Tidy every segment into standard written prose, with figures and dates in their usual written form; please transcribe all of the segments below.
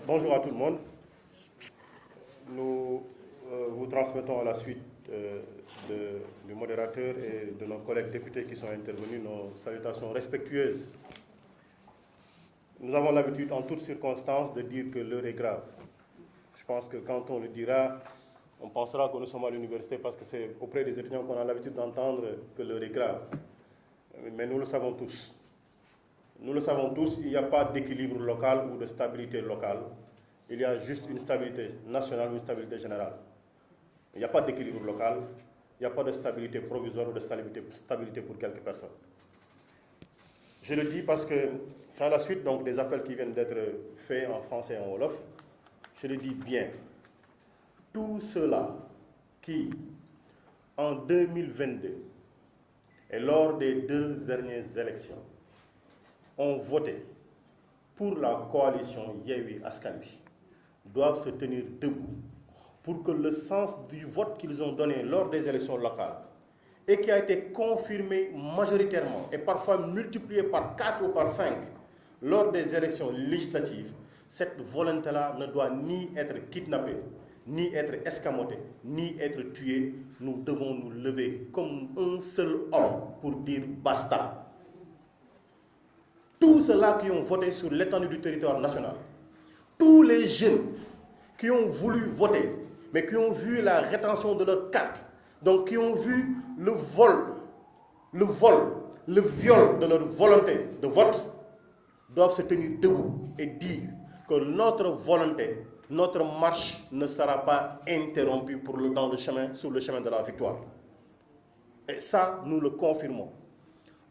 Bonjour à tout le monde. Nous vous transmettons à la suite du modérateur et de nos collègues députés qui sont intervenus nos salutations respectueuses. Nous avons l'habitude en toutes circonstances de dire que l'heure est grave. Je pense que quand on le dira, on pensera que nous sommes à l'université parce que c'est auprès des étudiants qu'on a l'habitude d'entendre que l'heure est grave. Mais nous le savons tous. Nous le savons tous, il n'y a pas d'équilibre local ou de stabilité locale. Il y a juste une stabilité nationale ou une stabilité générale. Il n'y a pas d'équilibre local, il n'y a pas de stabilité provisoire ou de stabilité pour quelques personnes. Je le dis parce que c'est à la suite donc, des appels qui viennent d'être faits en français et en wolof. Je le dis bien. Tous ceux-là qui, en 2022, et lors des 2 dernières élections, ont voté pour la coalition Yewwi Askan Wi, doivent se tenir debout pour que le sens du vote qu'ils ont donné lors des élections locales et qui a été confirmé majoritairement et parfois multiplié par 4 ou par 5 lors des élections législatives, cette volonté-là ne doit ni être kidnappée, ni être escamotée, ni être tuée. Nous devons nous lever comme un seul homme pour dire basta. Tous ceux-là qui ont voté sur l'étendue du territoire national, tous les jeunes qui ont voulu voter, mais qui ont vu la rétention de leur carte, donc qui ont vu le viol de leur volonté de vote, doivent se tenir debout et dire que notre volonté, notre marche ne sera pas interrompue sur le chemin de la victoire. Et ça, nous le confirmons.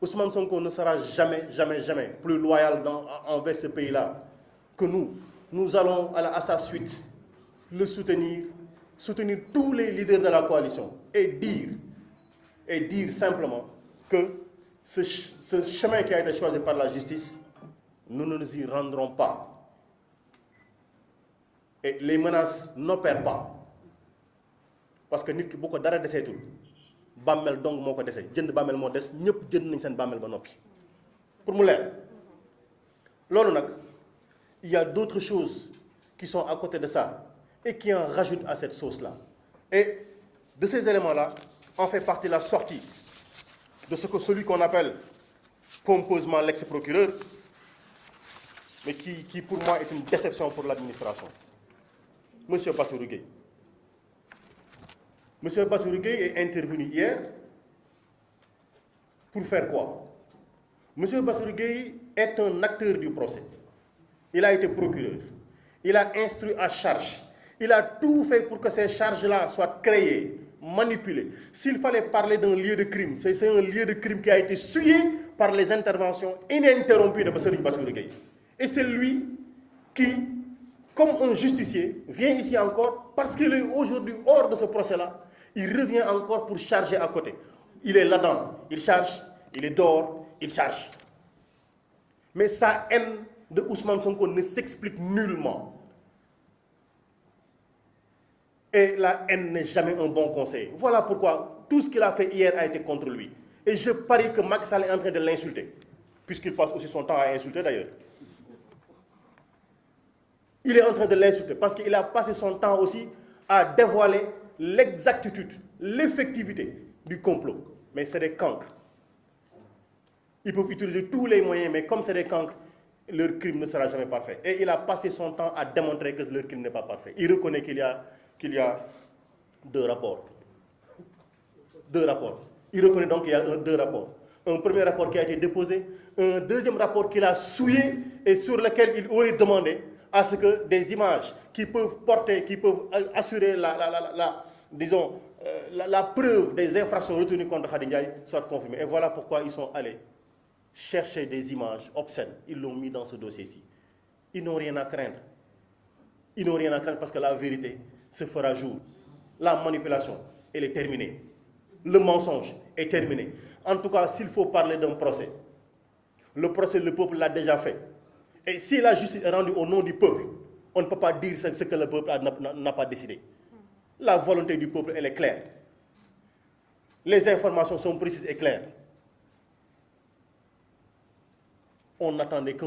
Ousmane Sonko ne sera jamais plus loyal envers ce pays-là que nous. Nous allons à sa suite le soutenir tous les leaders de la coalition et dire simplement que ce chemin qui a été choisi par la justice, nous ne nous y rendrons pas. Et les menaces n'opèrent pas. Parce que nit ki bu ko dara deseetul bàmmeel dong moo ko dese jënd bàmmeel moo des ñëpp jënd nañ seen bàmmeel ba noppi pour mu leer loolu nag il y a d'autres choses qui sont à côté de ça et qui en rajoutent à cette sauce-là. Et de ces éléments-là en fait partie la sortie de celui qu'on appelle pompeusement l'ex-procureur, mais qui pour moi est une déception pour l'administration. Monsieur Bassirou Gueye. Monsieur Bassirou Gueye est intervenu hier pour faire quoi? Monsieur Bassirou Gueye est un acteur du procès. Il a été procureur. Il a instruit à charge. Il a tout fait pour que ces charges-là soient créées, manipulées. S'il fallait parler d'un lieu de crime, c'est un lieu de crime qui a été souillé par les interventions ininterrompues de Bassirou Gueye. Et c'est lui qui, comme un justicier, vient ici encore parce qu'il est aujourd'hui hors de ce procès-là. Il revient encore pour charger à côté. Il est là-dedans, il charge, il est dehors, il charge. Mais sa haine de Ousmane Sonko ne s'explique nullement. Et la haine n'est jamais un bon conseil. Voilà pourquoi tout ce qu'il a fait hier a été contre lui. Et je parie que Macky Sall est en train de l'insulter, puisqu'il passe aussi son temps à insulter d'ailleurs. Il est en train de l'insulter parce qu'il a passé son temps aussi à dévoiler l'exactitude, l'effectivité du complot. Mais c'est des cancres. Ils peuvent utiliser tous les moyens, mais comme c'est des cancres, leur crime ne sera jamais parfait. Et il a passé son temps à démontrer que leur crime n'est pas parfait. Il reconnaît qu'il y a 2 rapports. 2 rapports. Il reconnaît donc qu'il y a 2 rapports. Un premier rapport qui a été déposé, un deuxième rapport qu'il a souillé et sur lequel il aurait demandé à ce que des images qui peuvent assurer la preuve des infractions retenues contre Khady Ndiaye soient confirmées. Et voilà pourquoi ils sont allés chercher des images obscènes. Ils l'ont mis dans ce dossier-ci. Ils n'ont rien à craindre. Ils n'ont rien à craindre parce que la vérité se fera jour. La manipulation, elle est terminée. Le mensonge est terminé. En tout cas, s'il faut parler d'un procès, le peuple l'a déjà fait. Et si la justice est rendue au nom du peuple, on ne peut pas dire ce que le peuple n'a pas décidé. La volonté du peuple, elle est claire. Les informations sont précises et claires. On n'attendait qu'un